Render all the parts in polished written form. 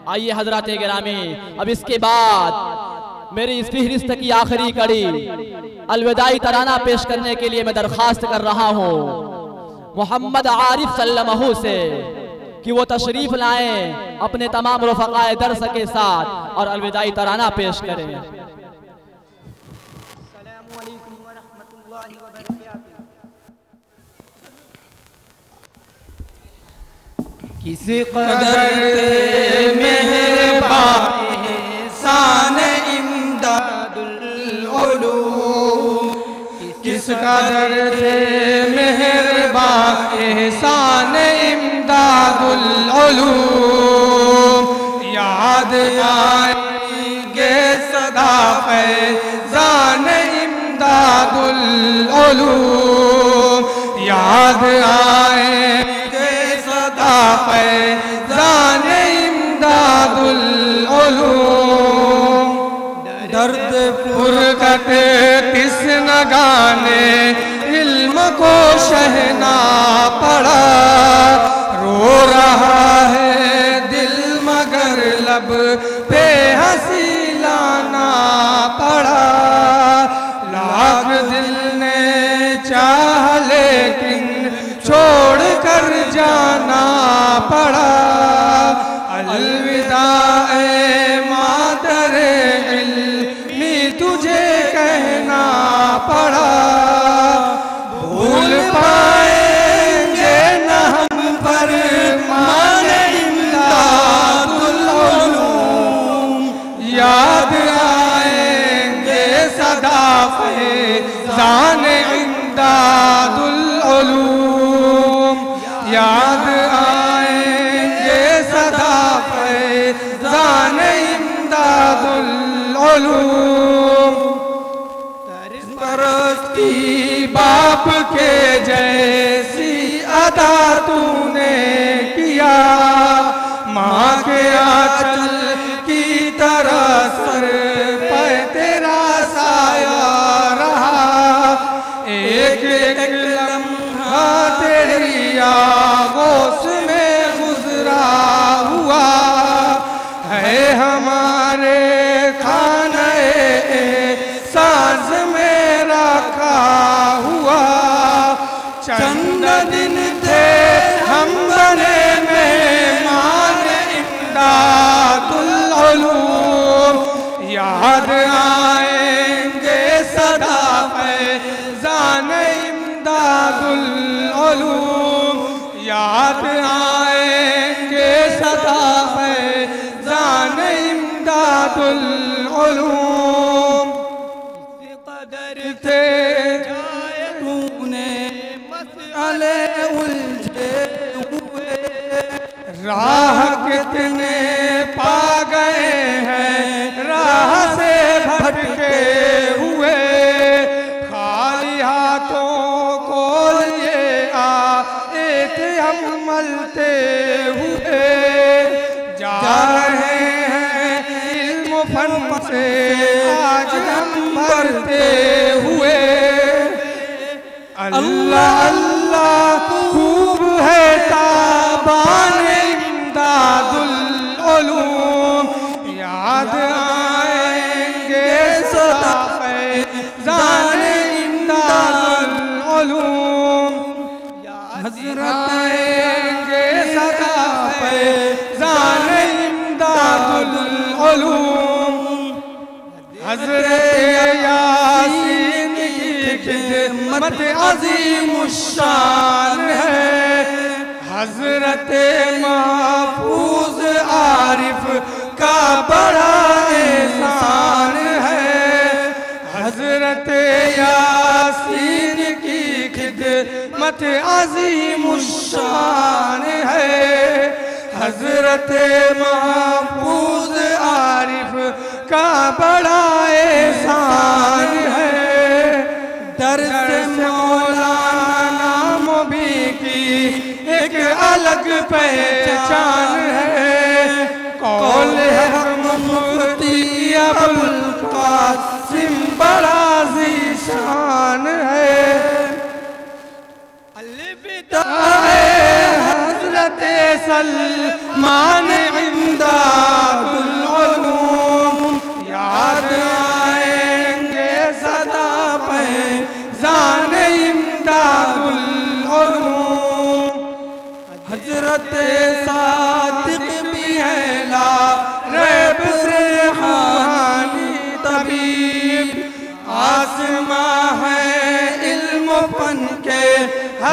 आइए हजरात गिरामी, अब इसके बाद मेरी इस फहरिस्त की आखिरी कड़ी अलविदाई तराना पेश करने के लिए मैं दरख्वास्त कर रहा हूँ मोहम्मद आरिफ सल्लल्लाहु से कि वो तशरीफ लाएं अपने तमाम रफ़क़ाए दर्स के साथ और अलविदाई तराना पेश करें। किस कदर मेहरबान एहसान इमदादुल उलूम, किस कदर मेहरबान एहसान इमदादुल उलूम, याद आएंगे सदा फैज़ान इमदादुल उलूम, याद आएंगे सदा फैज़ान इमदादुल उलूम। दर्द फुरकत किस नगाने इल्म को शहना पड़ा, रो रहा है दिल मगर लब पे हंसी लाना पड़ा। लाख दिल ने चाह लेकिन छोड़ कर जाना पड़ा। अलविदा ए मादरे इल्मी तुझे कहना पड़ा। भूल पाएंगे न हम पर माने इमदादुल उलूम, याद आएंगे सदा फैज़ान इमदादुल उलूम, याद आएंगे सदा फैज़ान इमदादुल उलूम। परस्ती बाप के जैसी अदा तूने किया, माँ के आंचल की तरह सर पर तेरा साया रहा। एक एक लम्हा तेरी आगोश में गुजरा हुआ है, हमारे खाने सांस में रखा हुआ। चंद दिन थे हम बने मेहमान इमदादुल उलूम, याद आएंगे सदा फैज़ान इमदादुल उलूम, याद आएंगे सदा फैज़ान इमदादुल उलूम। किस कदर थे तूने मसले उलझे हुए, राह कितने पा गए हैं राह से भटके हुए। खाली हाथों को लिए आए थे हम मलते हुए, जा रहे हैं इल्म फन से आज हम भरते हुए। अल्लाह अल्लाह खूब है ताबान इमदादुल उलूम, याद आएंगे सदा फैज़ान इमदादुल उलूम, हज़रत आएंगे सदा फैज़ान इमदादुल उलूम। हज़रत यासीन की खिदमत अज़ीमुश्शान है, हज़रत महफूज आरिफ का बड़ा एहसान है। हज़रत यासीन की खिदमत अज़ीमुश्शान है, हज़रत महफूज आरिफ का बड़ा एहसान है। दर्द मौलाना मोबी की एक अलग पहचान है। कौल है मुफ्ती अबुल कासिम बड़ा ज़ीशान है। अलविदा हज़रत सलमान इमदाद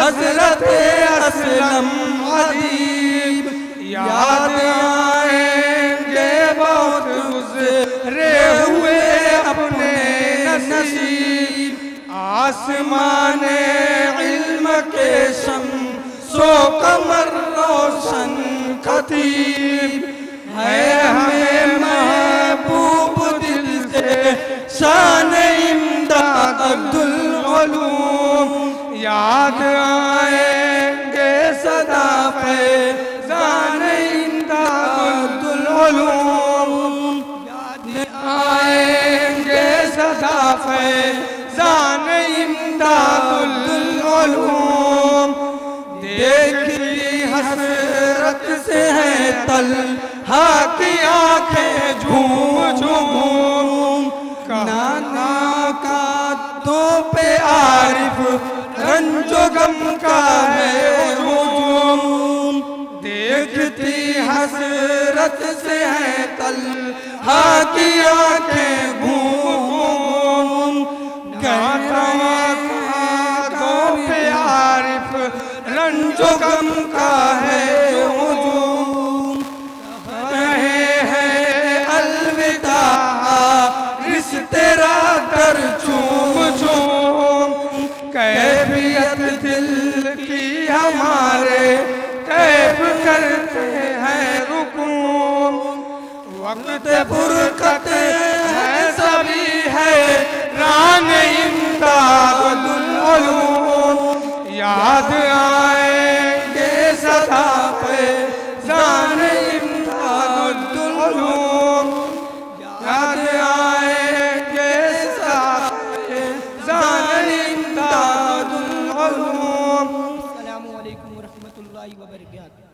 हजरत असलम अदीब, याद आएंगे बहुत गुज़रे हुए अपने नसीब। आसमाने इल्म के शम्सो कमर रोशन खतीब, है हमें महबूब दिल से शान इमदाद अब्दुल उलूम। याद आएंगे सदा फैज़ान इमदाद अब्दुल उलूम, याद आएंगे सदा फैज़ान इमदाद अब्दुल उलूम। देखी हसरत से है तलहा की आंखें झूम झूम, नाना का तो पे आरिफ रंजो गम का है हुजूम। देखती हसरत से है तलहा की आंखें घूम घूम, नाना तो पे आरिफ रंजो गम का है हुजूम। रहे हैं अलविदा तेरा कर चूम चूम, कैफियत दिल की हमारे कैफ करते हैं रुकूम। वक्त फुरकत है सभी है रान इमदादुल उलूम, याद आएंगे सदा फैज़ान इमदादुल उलूम, याद आएंगे सदा फैज़ान इमदादुल उलूम। अस्सलामु अलैकुम व रहमतुल्लाहि व बरकातहू।